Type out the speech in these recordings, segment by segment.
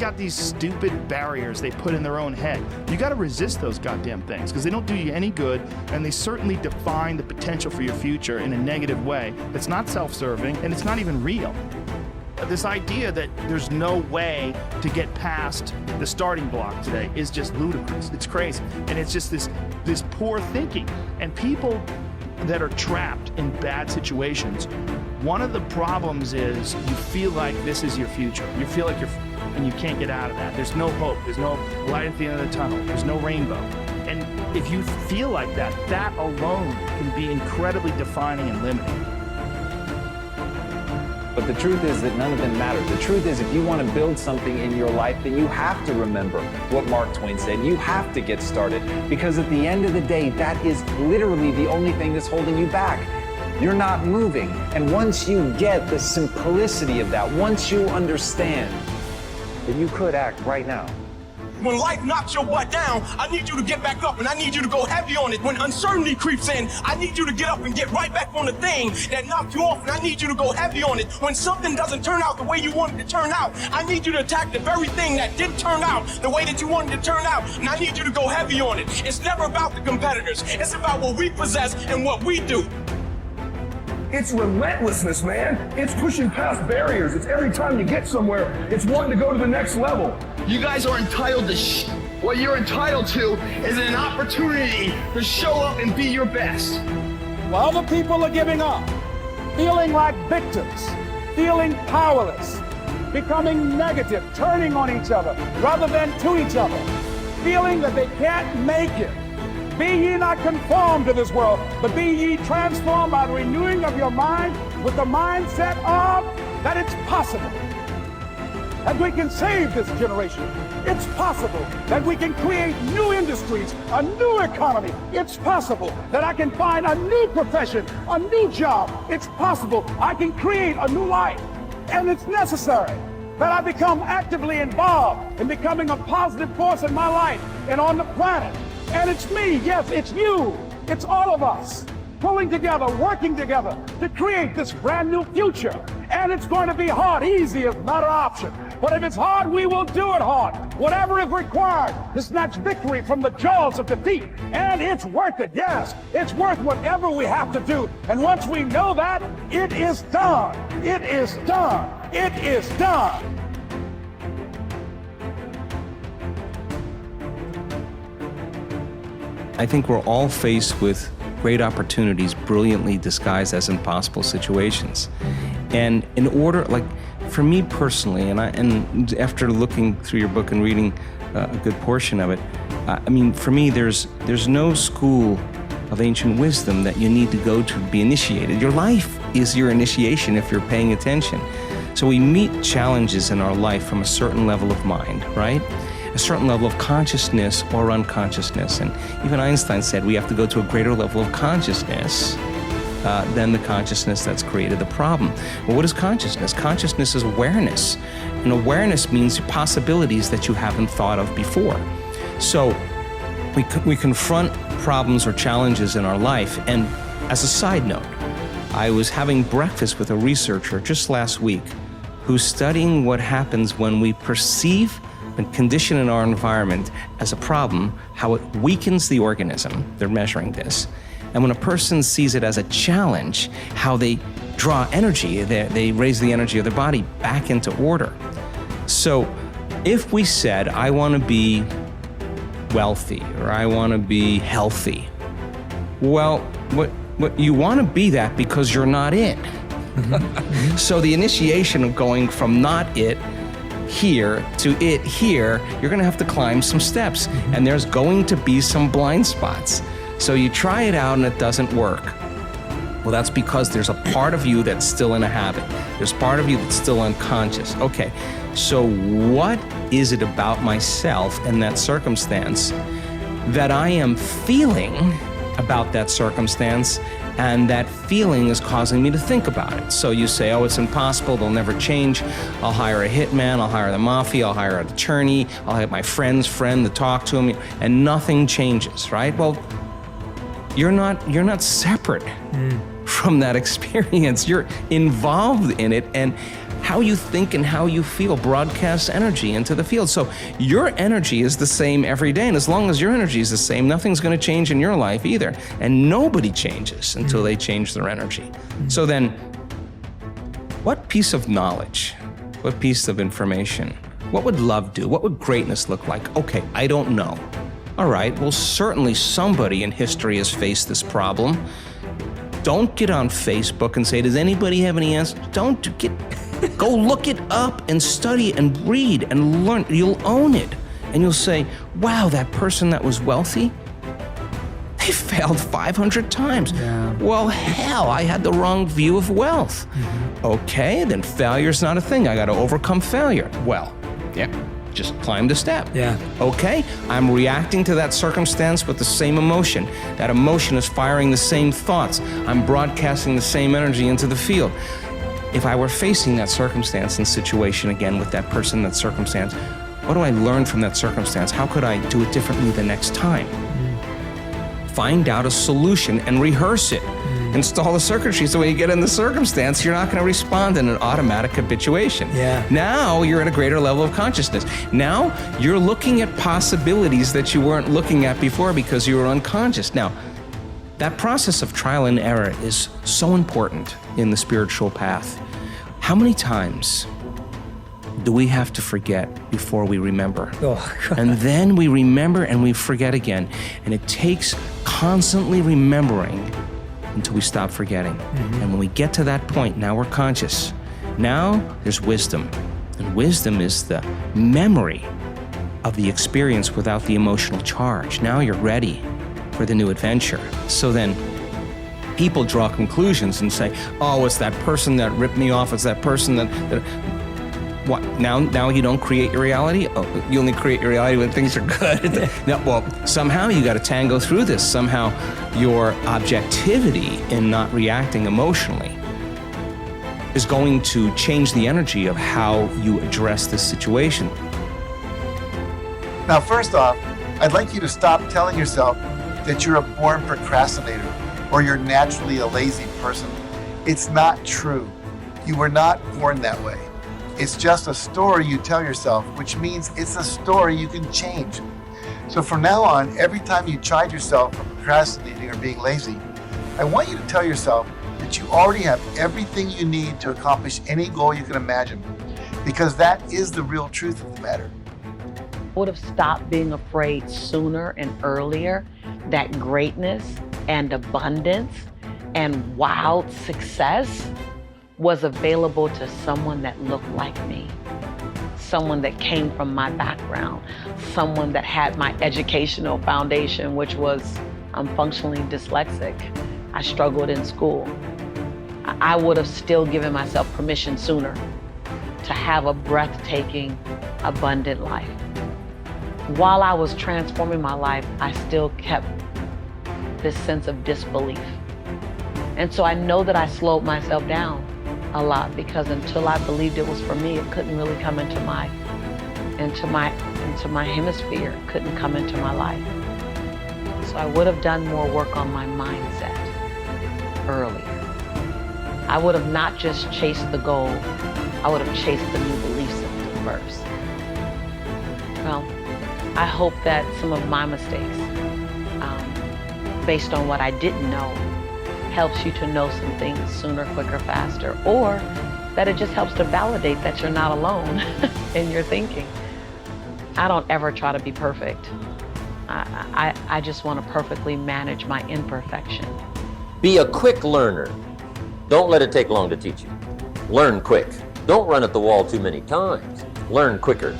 got these stupid barriers they put in their own head. You got to resist those goddamn things because they don't do you any good, and they certainly define the potential for your future in a negative way that's not self-serving and it's not even real. This idea that there's no way to get past the starting block today is just ludicrous. It's crazy. And it's just this poor thinking. And people that are trapped in bad situations, one of the problems is you feel like this is your future. You feel like and you can't get out of that. There's no hope. There's no light at the end of the tunnel. There's no rainbow. And if you feel like that, that alone can be incredibly defining and limiting. But the truth is that none of them matter. The truth is, if you want to build something in your life, then you have to remember what Mark Twain said. You have to get started, because at the end of the day, that is literally the only thing that's holding you back. You're not moving. And once you get the simplicity of that, once you understand, then you could act right now. When life knocks your butt down, I need you to get back up and I need you to go heavy on it. When uncertainty creeps in, I need you to get up and get right back on the thing that knocked you off, and I need you to go heavy on it. When something doesn't turn out the way you wanted it to turn out, I need you to attack the very thing that didn't turn out the way that you wanted it to turn out, and I need you to go heavy on it. It's never about the competitors. It's about what we possess and what we do. It's relentlessness, man. It's pushing past barriers. It's every time you get somewhere, it's wanting to go to the next level. You guys are entitled to what you're entitled to is an opportunity to show up and be your best. While other people are giving up, feeling like victims, feeling powerless, becoming negative, turning on each other rather than to each other, feeling that they can't make it. Be ye not conformed to this world, but be ye transformed by the renewing of your mind with the mindset of that it's possible that we can save this generation. It's possible that we can create new industries, a new economy. It's possible that I can find a new profession, a new job. It's possible I can create a new life. And it's necessary that I become actively involved in becoming a positive force in my life and on the planet. And it's me, yes, it's you, it's all of us, pulling together, working together to create this brand new future. And it's going to be hard. Easy is not an option. But if it's hard, we will do it hard. Whatever is required to snatch victory from the jaws of defeat. And it's worth it, yes. It's worth whatever we have to do. And once we know that, it is done. It is done. It is done. I think we're all faced with great opportunities brilliantly disguised as impossible situations. And in order, like for me personally, and after looking through your book and reading a good portion of it, I mean, for me, there's no school of ancient wisdom that you need to go to be initiated. Your life is your initiation if you're paying attention. So we meet challenges in our life from a certain level of mind, right? A certain level of consciousness or unconsciousness. And even Einstein said we have to go to a greater level of consciousness than the consciousness that's created the problem. Well, what is consciousness? Consciousness is awareness. And awareness means possibilities that you haven't thought of before. So we confront problems or challenges in our life. And as a side note, I was having breakfast with a researcher just last week who's studying what happens when we perceive and condition in our environment as a problem, how it weakens the organism. They're measuring this. And when a person sees it as a challenge, how they draw energy, they raise the energy of their body back into order. So if we said, I want to be wealthy or I want to be healthy, well, what you want to be that because you're not it. So the initiation of going from not it here to it here, you're going to have to climb some steps, and there's going to be some blind spots. So you try it out and it doesn't work. Well, that's because there's a part of you that's still in a habit. There's part of you that's still unconscious. Okay, so what is it about myself and that circumstance that I am feeling about that circumstance, and that feeling is causing me to think about it? So you say, oh, it's impossible, they'll never change. I'll hire a hitman, I'll hire the mafia, I'll hire an attorney, I'll have my friend's friend to talk to him, and nothing changes, right? Well, you're not separate from that experience. You're involved in it, and how you think and how you feel broadcasts energy into the field. So your energy is the same every day, and as long as your energy is the same, nothing's going to change in your life either. And nobody changes until they change their energy. So then, what piece of knowledge, what piece of information, what would love do? What would greatness look like? Okay, I don't know. All right, well, certainly somebody in history has faced this problem. Don't get on Facebook and say, does anybody have any answers? Don't get, go look it up and study and read and learn. You'll own it. And you'll say, wow, that person that was wealthy, they failed 500 times. Yeah. Well, hell, I had the wrong view of wealth. Okay, then failure's not a thing. I got to overcome failure. Well, yeah, just climb the step. Yeah. Okay, I'm reacting to that circumstance with the same emotion. That emotion is firing the same thoughts. I'm broadcasting the same energy into the field. If I were facing that circumstance and situation again with that person, that circumstance, what do I learn from that circumstance? How could I do it differently the next time? Find out a solution and rehearse it. Install the circuitry so when you get in the circumstance, you're not going to respond in an automatic habituation. Yeah. Now you're at a greater level of consciousness. Now you're looking at possibilities that you weren't looking at before because you were unconscious. Now, that process of trial and error is so important in the spiritual path. How many times do we have to forget before we remember? Oh, God. And then we remember and we forget again. And it takes constantly remembering until we stop forgetting. And when we get to that point, now we're conscious. Now there's wisdom. And wisdom is the memory of the experience without the emotional charge. Now you're ready for the new adventure. So then people draw conclusions and say, oh, it's that person that ripped me off. It's that person that what? Now you don't create your reality? Oh, you only create your reality when things are good. No, well, somehow you got to tango through this. Somehow your objectivity in not reacting emotionally is going to change the energy of how you address this situation. Now, first off, I'd like you to stop telling yourself that you're a born procrastinator or you're naturally a lazy person. It's not true. You were not born that way. It's just a story you tell yourself, which means it's a story you can change. So from now on, every time you chide yourself for procrastinating or being lazy, I want you to tell yourself that you already have everything you need to accomplish any goal you can imagine, because that is the real truth of the matter. Would have stopped being afraid sooner and earlier that greatness and abundance and wild success was available to someone that looked like me, someone that came from my background, someone that had my educational foundation, which was I'm functionally dyslexic. I struggled in school. I would have still given myself permission sooner to have a breathtaking, abundant life. While I was transforming my life, I still kept this sense of disbelief. And so I know that I slowed myself down a lot because until I believed it was for me, it couldn't really come into my hemisphere, it couldn't come into my life. So I would have done more work on my mindset earlier. I would have not just chased the goal, I would have chased the new belief system first. Well, I hope that some of my mistakes, based on what I didn't know, helps you to know some things sooner, quicker, faster, or that it just helps to validate that you're not alone in your thinking. I don't ever try to be perfect. I just want to perfectly manage my imperfection. Be a quick learner. Don't let it take long to teach you. Learn quick. Don't run at the wall too many times. Learn quicker.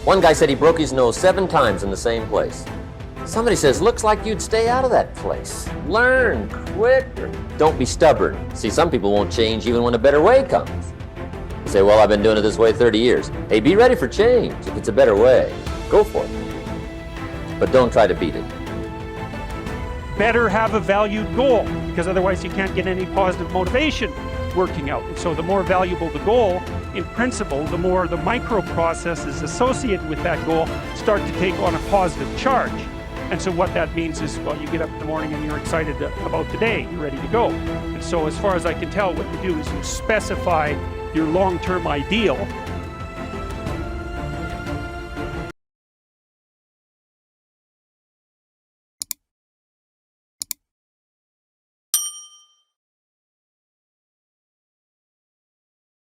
One guy said he broke his nose 7 times in the same place. Somebody says, looks like you'd stay out of that place. Learn quicker. Don't be stubborn. See, some people won't change even when a better way comes. You say, well, I've been doing it this way 30 years. Hey, be ready for change. If it's a better way, go for it. But don't try to beat it. Better have a valued goal, because otherwise you can't get any positive motivation working out. And so the more valuable the goal, in principle, the more the micro processes associated with that goal start to take on a positive charge. And so what that means is, well, you get up in the morning and you're excited about the day, you're ready to go. And so as far as I can tell, what you do is you specify your long-term ideal,